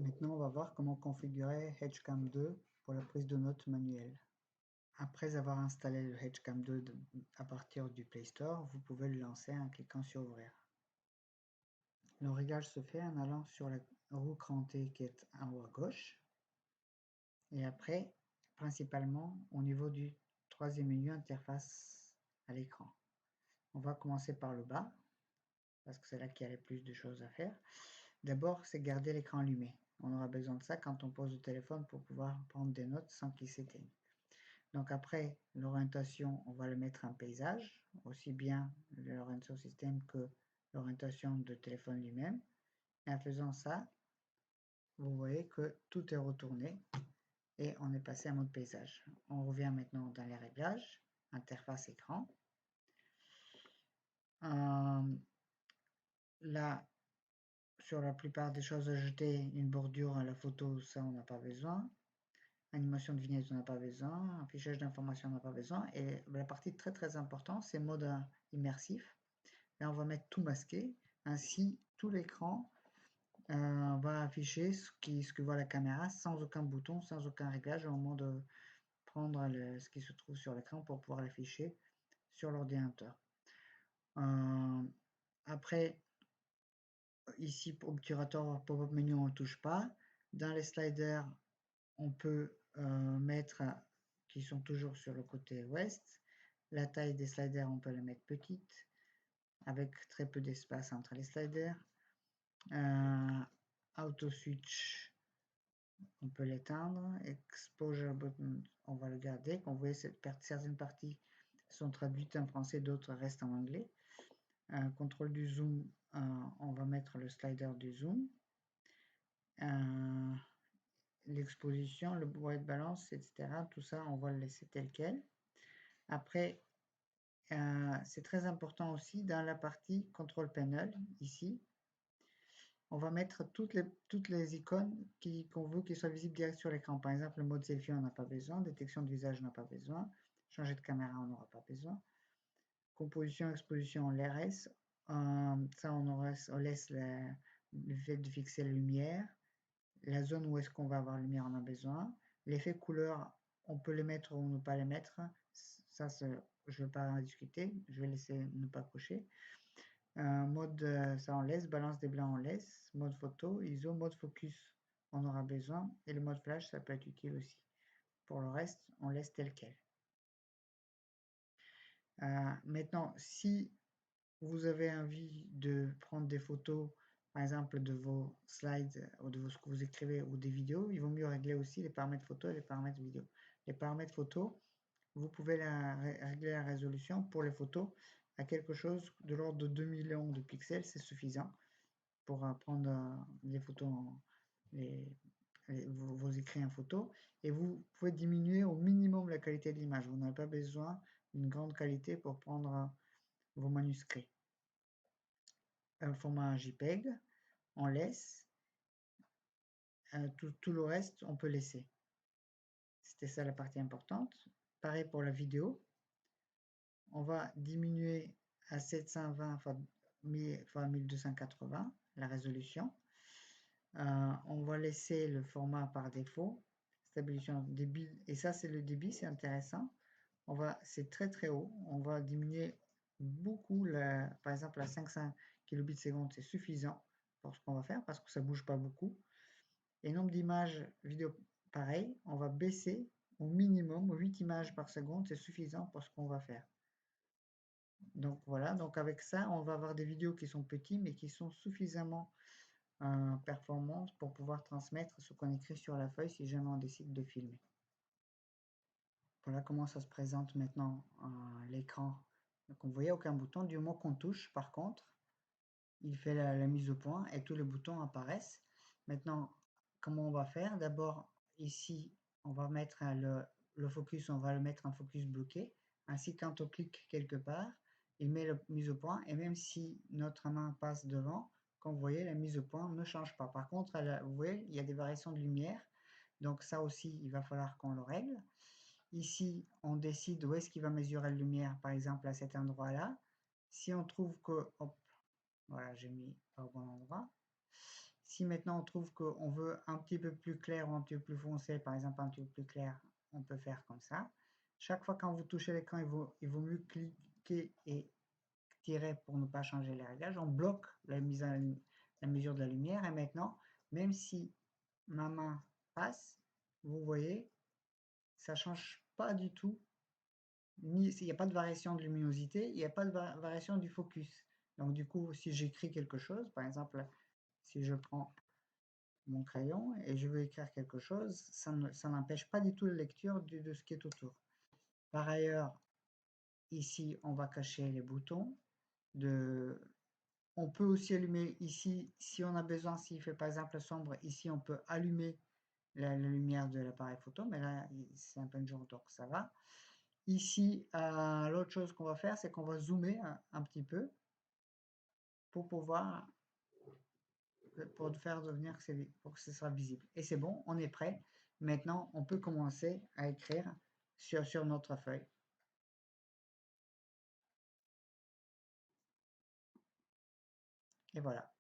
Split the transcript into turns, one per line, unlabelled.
Maintenant, on va voir comment configurer Edgecam 2 pour la prise de notes manuelle. Après avoir installé le Edgecam 2 à partir du Play Store, vous pouvez le lancer en cliquant sur Ouvrir. Le réglage se fait en allant sur la roue crantée qui est en haut à gauche. Et après, principalement au niveau du troisième menu interface à l'écran. On va commencer par le bas, parce que c'est là qu'il y a le plus de choses à faire. D'abord, c'est garder l'écran allumé. On aura besoin de ça quand on pose le téléphone pour pouvoir prendre des notes sans qu'il s'éteigne. Donc après, l'orientation, on va le mettre en paysage, aussi bien l'orientation système que l'orientation de téléphone lui-même. Et en faisant ça, vous voyez que tout est retourné et on est passé en mode paysage. On revient maintenant dans les réglages, interface écran. Là, sur la plupart des choses ajoutées, une bordure à la photo, ça on n'a pas besoin. Animation de vignette, on n'a pas besoin. Affichage d'informations, on n'a pas besoin. Et la partie très importante, c'est mode immersif. Là, on va mettre tout masqué. Ainsi, tout l'écran va afficher ce que voit la caméra sans aucun bouton, sans aucun réglage, au moment de prendre ce qui se trouve sur l'écran pour pouvoir l'afficher sur l'ordinateur. Après, ici, pour obturateur pop-up menu, on ne le touche pas. Dans les sliders, on peut mettre, qui sont toujours sur le côté ouest, la taille des sliders, on peut la mettre petite, avec très peu d'espace entre les sliders. Auto switch, on peut l'éteindre. Exposure button, on va le garder. Comme vous voyez, certaines parties sont traduites en français, d'autres restent en anglais. Contrôle du zoom, on va mettre le slider du zoom. L'exposition, le white balance, etc. Tout ça, on va le laisser tel quel. Après, c'est très important aussi dans la partie control panel, ici. On va mettre toutes les icônes qu'on veut qu'ils soient visibles direct sur l'écran. Par exemple, le mode selfie, on n'a pas besoin. Détection de visage, on n'a pas besoin. Changer de caméra, on n'aura pas besoin. Composition, exposition, on les reste. Ça, on laisse le fait de fixer la lumière. La zone où est-ce qu'on va avoir lumière, on a besoin. L'effet couleur, on peut les mettre ou ne pas les mettre. Ça, je ne vais pas en discuter. Je vais laisser ne pas cocher. Mode, ça on laisse. Balance des blancs, on laisse. Mode photo, ISO, mode focus, on aura besoin. Et le mode flash, ça peut être utile aussi. Pour le reste, on laisse tel quel. Maintenant, si vous avez envie de prendre des photos, par exemple de vos slides ou de ce que vous écrivez ou des vidéos, il vaut mieux régler aussi les paramètres photo et les paramètres vidéo. Les paramètres photo, vous pouvez régler la résolution pour les photos à quelque chose de l'ordre de 2 millions de pixels, c'est suffisant pour prendre les photos, vos écrits en photo. Et vous pouvez diminuer au minimum la qualité de l'image. Vous n'avez pas besoin d'une grande qualité pour prendre vos manuscrits. Un format JPEG, on laisse. Tout le reste, on peut laisser. C'était ça la partie importante. Pareil pour la vidéo. On va diminuer à 720 x 1280 la résolution. On va laisser le format par défaut. Stabilisation débit. Et ça, c'est le débit, c'est intéressant. C'est très haut. On va diminuer beaucoup. Par exemple, à 500 kilobits seconde, c'est suffisant pour ce qu'on va faire parce que ça ne bouge pas beaucoup. Et nombre d'images vidéo, pareil, on va baisser au minimum 8 images par seconde, c'est suffisant pour ce qu'on va faire. Donc voilà, donc avec ça, on va avoir des vidéos qui sont petites mais qui sont suffisamment performantes pour pouvoir transmettre ce qu'on écrit sur la feuille si jamais on décide de filmer. Voilà comment ça se présente maintenant l'écran. Donc vous voyez aucun bouton, du moment qu'on touche par contre, il fait la mise au point et tous les boutons apparaissent. Maintenant, comment on va faire? D'abord, ici, on va mettre le focus, on va le mettre en focus bloqué. Ainsi, quand on clique quelque part, il met la mise au point. Et même si notre main passe devant, comme vous voyez, la mise au point ne change pas. Par contre, vous voyez, il y a des variations de lumière. Donc ça aussi, il va falloir qu'on le règle. Ici, on décide où est-ce qu'il va mesurer la lumière, par exemple à cet endroit-là. Si on trouve que... Hop, voilà, j'ai mis au bon endroit. Si maintenant on trouve qu'on veut un petit peu plus clair ou un petit peu plus foncé, par exemple un petit peu plus clair, on peut faire comme ça. Chaque fois quand vous touchez l'écran, il vaut mieux cliquer et tirer pour ne pas changer les réglages. On bloque la mesure de la lumière et maintenant, même si ma main passe, vous voyez, ça change pas du tout. Il n'y a pas de variation de luminosité, il n'y a pas de variation du focus. Donc du coup, si j'écris quelque chose, par exemple, si je prends mon crayon et je veux écrire quelque chose, ça n'empêche pas du tout la lecture de ce qui est autour. Par ailleurs, ici, on va cacher les boutons. On peut aussi allumer ici, si on a besoin, s'il fait par exemple sombre, ici on peut allumer la lumière de l'appareil photo, mais là c'est un peu de jour donc ça va. Ici, l'autre chose qu'on va faire, c'est qu'on va zoomer un petit peu pour pouvoir faire devenir pour que ce soit visible. Et c'est bon, on est prêt. Maintenant, on peut commencer à écrire sur notre feuille. Et voilà.